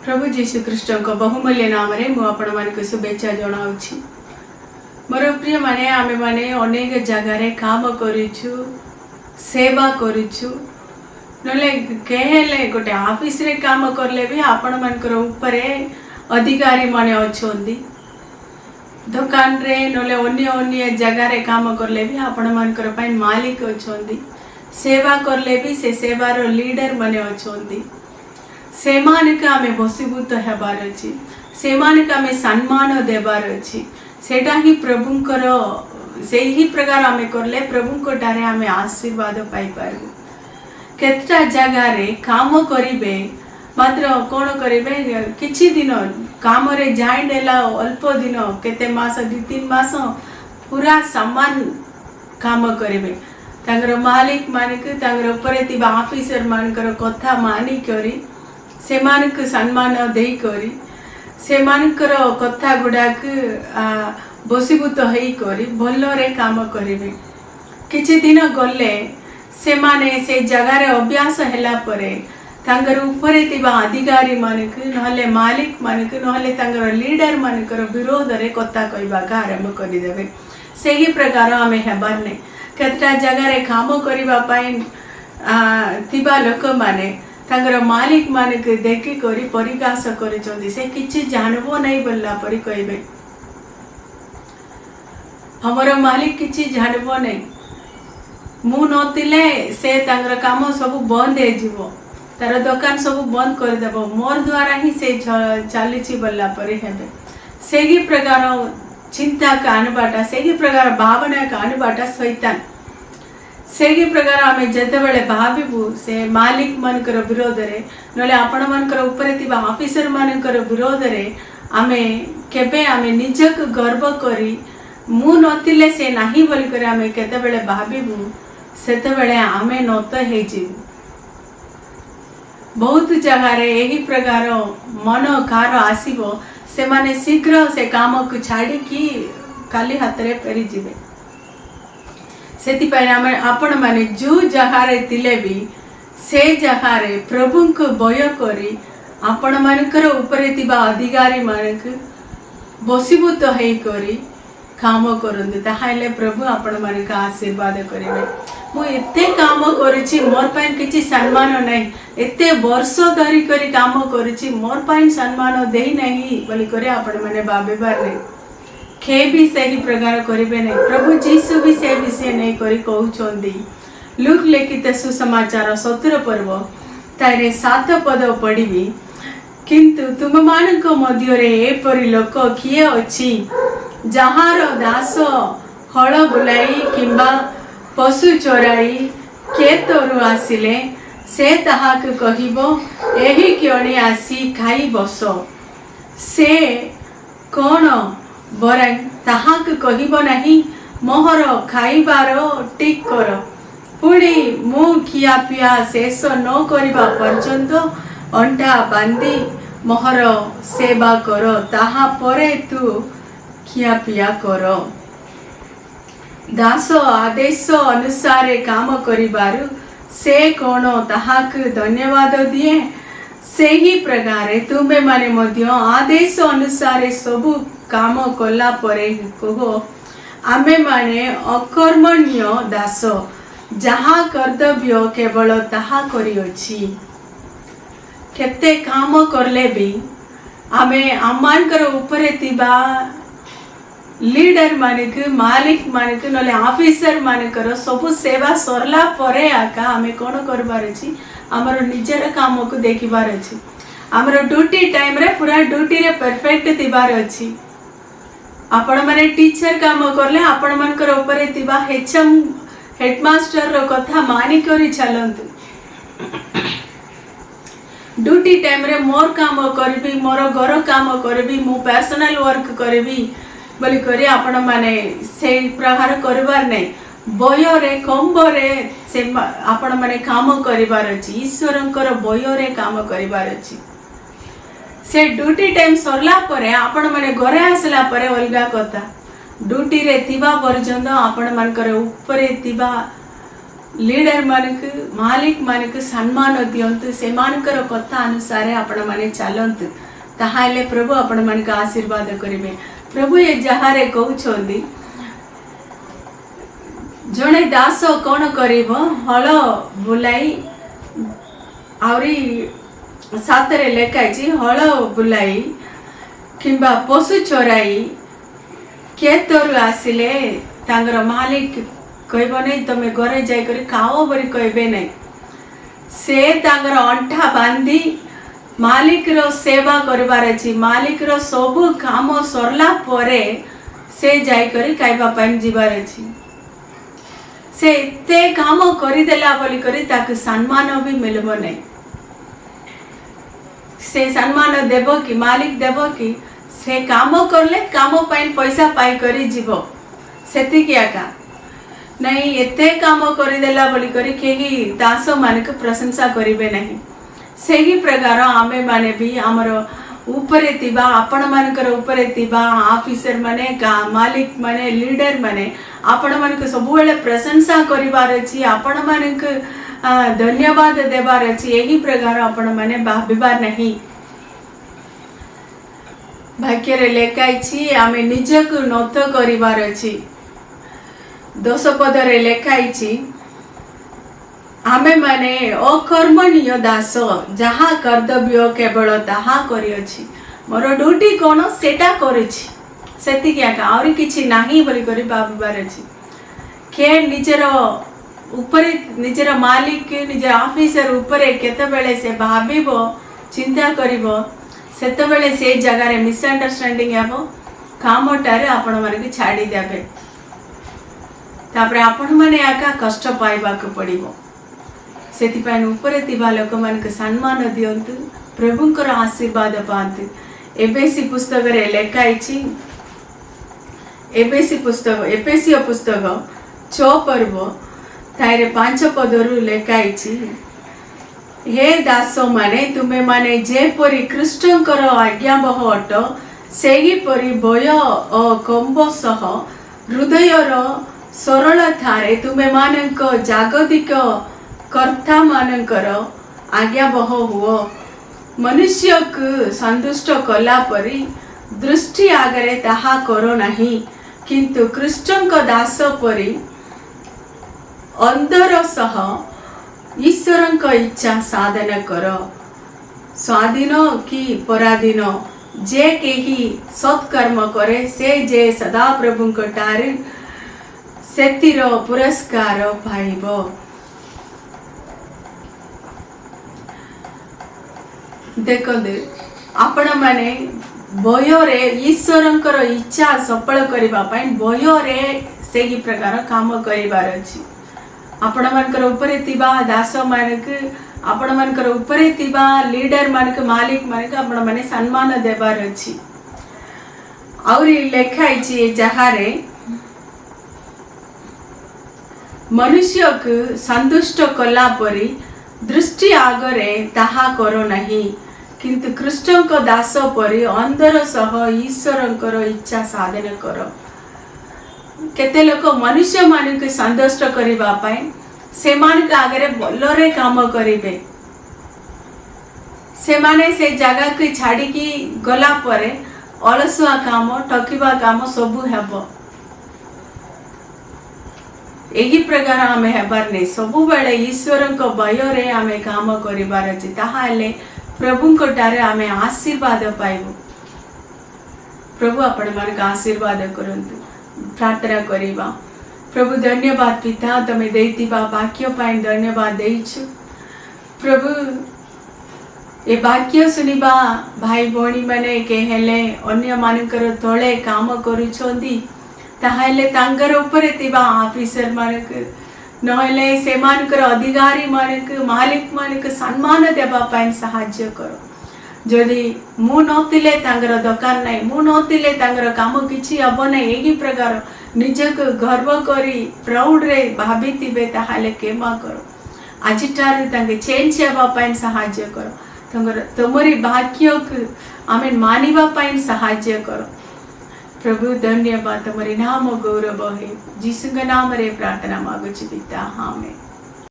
प्रभु जीशु ख्रीष्ट को बहुमूल्य नाम मुझे शुभेच्छा जनाऊँगी। मोर प्रिय माने आमे माने अनेक जगार काम करूँ सेवा करूँ नले कहेले गोटे ऑफिस रे काम करले भी आपण मानकर ऊपर अधिकारी माने अच्छी दुकान रे नले अन्य अन्य जगार काम करले भी आपण मानकर पाई मालिक अच्छी सेवा करले भी से सेवार लीडर माने अच्छी से आमे बसीभूत हेबार अच्छी से आमे सम्मान देवार अच्छी सेटा ही प्रभुंकर से ही प्रकार आमे करले प्रभुंको डारे आमे आशीर्वाद पाई पारबु। केतटा जगार काम करिबे मात्र कौन करिबे किछि दिन काम रे जाई नेला अल्प दिन केते मास 2-3 मास पूरा समान काम करिबे तांगर मालिक मानिक तांगर ऊपर तिबा ऑफिसर मानकर कथा मानी करी से मानक सम्मान देई करी से मानकर कथा गुडाक बसीभूत होई करी भलरे काम करिबे। किछि दिन गले से माने से जगार अभ्यास हैला परे तांगर ऊपर तिबा अधिकारी मानक नहले मालिक मानक नहले तांगर लीडर मानकर विरोध रे कथा कहबा का आरंभ करि देबे। सेही प्रकार आमे हेबार नै केतटा जगार काम करिबा पई तिबा लोक माने तांगर मालिक मानक देखि करी परिहास करिसोंदी से किछि जानबो नै बोलला परी कहबे हमर मालिक किछि जानबो नै मु नतिले से तांगर काम सब बंद हे जीवो तार दुकान सब बंद कर देबो मोर द्वारा ही से चलीछि बोलला परी हेबे। सेही प्रकार चिंता का अनबाटा सेही प्रकार भावना का अनबाटा शैतान सेही प्रकार आमे जते बेले भाबिबु से मालिक मानकर विरोध रे नले आपण मानकर ऊपर तिबा ऑफिसर मानकर विरोध रे आमे केबे आमे निजक गर्व करी मु नतिले से नाही बोल करे आमे केते बेले भाबिबु सेते बेले आमे नत हे जीवु। बहुत जगह रे एही प्रकार मन कार आसीबो से माने शीघ्र से काम को छाड़ी की खाली हाथ रे फेरी जिवे सेति पय आपण माने जो जगार तिले भी से जगार प्रभु को भय करी आपण मानकर ऊपर तिबा अधिकारी मानक बसीभूत होई करी काम करंदु ताहाले प्रभु आपण मानक आशीर्वाद करिवे। मु एते काम करिछि मोर पय किछि सम्मान नै एते वर्ष धरि करी काम करिछि मोर पय सम्मान देई नहीं बोली करे आपण माने भाबिबार नै खे भी सही प्रकार करिवे नै प्रभु जीसु भी से विषय नै करी कहउछोंदी। लूक लिखित सुसमाचार 17 पर्व तारे 7 पद पढ़िबी किंतु तुम मानक मध्य रे एपरि लोक किए अछि जहार दास हल बुलाई किंबा पशु चोराई खेतरु आसिले से ताहाक कहिबो एही कियणी आसी खाई बस से कौन बराई ताहाक कहिबो नहीं मोहर खाइबार ठीक कर पुणी मु खिया पिया शेष न करिबा पर्यंत अंटा बांधी मोहर सेवा कर ताहा परे तू खिया पिया कर। दास आदेश अनुसार काम करिबारु से कौन ताहाक धन्यवाद दिए से ही प्रकार तुम्हें माने मध्य आदेश अनुसार सबु काम कला परे कहो आमे माने अकर्मण्य दास जहा कर्तव्य केवल ताहा करी अछि। केते काम करले भी आमे आमानकर ऊपर तिबा लीडर मानक मालिक मानक नले ऑफिसर मानकर सब सेवा सरला परे आका आमे कोन करबार अछि हमर निजर काम को देखिबार अछि हमर ड्यूटी टाइम रे पूरा ड्यूटी रे परफेक्ट तिबार अछि। आपण माने टीचर काम करले आपण मानकर ऊपर तिबा एचएम हेडमास्टर रो कथा मानी करी चलंतु ड्यूटी टाइम रे मोर काम करबी मोर घर काम करबी मु पर्सनल वर्क करबी बोली करी आपण माने से प्रकार करबार नै बय रे कम रे से आपण माने काम करिबार अछि ईश्वरंकर बय रे काम करिबार अछि। से ड्यूटी टाइम सरला परे आपण माने घरे आसला परे अलगा कथा ड्यूटी रे थिबा पर्यंत आपण मानकर ऊपर थिबा लीडर मानक मालिक मानक सम्मान दियंतु सेमानकर कथा अनुसार आपण माने चलंतु ताहाले प्रभु आपण मानक आशीर्वाद करिवे। प्रभु ये जहारे कहउछोंदी जणे दास कोन करिवो हल बुलाई आवरी सातरे लेखाइछि हल बुलाई किंबा पशु चोराई खेतरु आसिले तांगर मालिक कहबो नहीं तमे घरे जाई करी खाओ बरी कहबे नहीं से तांगर अंठा बांधी मालिक रो सेवा करबार अछि। मालिक रो सब काम सरला परे से जाई करी खाइबा पाइन जीवार अछि। से एते काम करि देला बोली करी ताके सम्मान भी मिलबो नहीं। से सम्मान देबो कि मालिक देबो कि से काम करले काम पाइन पैसा पाई करी जीवो सेति किया का नहीं एते काम करि देला बोली करी केही दास मानक प्रशंसा करिवे नहीं। सेही प्रकार आमे माने भी हमर ऊपरे तिबा आपण मानकर ऊपरे तिबा ऑफिसर माने मालिक माने लीडर माने आपण मानक सब बेले प्रशंसा करिवार अछि। आपण मानक धन्यवाद देबार अछि। एही प्रकार आपण माने भाबिबार नहीं। भाग्य रे लेखाइछि आमे निजक नत करिवार अछि। 10 पदरे लेखाइछि आमे माने अकर्मणीय दास जहा कर्तव्य केवल ताहा करियछि। मोर ड्यूटी कोन सेटा करिछि सेति क्या का और किछि नाही बोली करि भाबिबार अछि। के निजर ऊपरे निजर मालिक निजर ऑफिसर ऊपरे केते बेले से भाबिबो चिंता करिवो सेते बेले से जगह रे मिसअंडरस्टैंडिंग हेबो कामटारे आपण माने कि छाडी देबे तापरे आपण माने आका कष्ट पाइबा को पड़िबो। सेति पाइन ऊपरे तिबा लोक मान के सम्मान दियंतु प्रभुंकर आशीर्वाद पांतु। एबेसी पुस्तक रे लेखाइछि एबेसी पुस्तक 6 पर्व तारे 5 पदरु लेखाइछि हे दास माने तुमे माने जे परि कृष्णकर आज्ञा बह अट सेही परि भय ओ कंब सह हृदयर सरल थारे तुमे मानक जागतिक कर्ता मानकर आज्ञा बह हुओ। मनुष्य को संतुष्ट कला परि दृष्टि आगरे ताहा करो नहीं किंतु कृष्ण को दास परि अंदर सह ईश्वर को इच्छा साधन कर। स्वाधीन कि पराधीन जे केही सत्कर्म करे से जे सदा प्रभु को टारे सेतिर पुरस्कार पाइबो। देखो आपण माने भयरे ईश्वरंकर इच्छा सफल करिबा पई भयरे सेही प्रकार काम करिबार अछि। आपण मानकर ऊपरे तिबा दास मानक आपण मानकर ऊपरे तिबा लीडर मानक मालिक मानक आपण माने सम्मान देबार अछि। औरी लेखाइछि जहारे मनुष्य को संतुष्ट कला परि दृष्टि आगरे ताहा करो नहीं किंतु कृष्ण को दास परि अंदर सह ईश्वरंकर इच्छा साधन कर। केते लोक मनुष्य मान के संतुष्ट करिबा पई से मान के आगरे बलरे काम करिवे। से माने से जगह के छाड़ी की गला परे अलसुआ काम ठकिबा काम सब हेबो। एही प्रकार आमे हेबार नै सबु बेले ईश्वर को भयरे आमे काम करिबार अछि। ताहाले प्रभु को टारे आमे आशीर्वाद पाइबो। प्रभु आपण मानक आशीर्वाद करंतु। प्रार्थना करिबा। प्रभु धन्यवाद पिता तमे देइतिबा वाक्य पाइन धन्यवाद देइछु। प्रभु ए वाक्य सुनिबा भाई भौणी माने के हेले अन्य मानकर तळे काम करूछोंदी ताहाले तांकर ऊपर तिबा ऑफिसर मानक नहले से मानकर अधिकारी मानक मालिक मानक सम्मान देबा पाइन सहाय्य करो। जदि मु नथिले तांकर दरकार नै मु नथिले तांकर काम किछि हबो नै एही प्रकार निजक गर्व करी प्राउड रे भाबितिबे ताहाले केमा करो। आजिटार तांके चेंज हेबा पाइन सहाय्य करो। तांकर तमरी भाग्य को आमेन मानिबा पाइन सहाय्य करो। प्रभु धन्यवाद तमरे नाम गौरव है। जीसु के नाम रे प्रार्थना मागुछु पिता आमेन।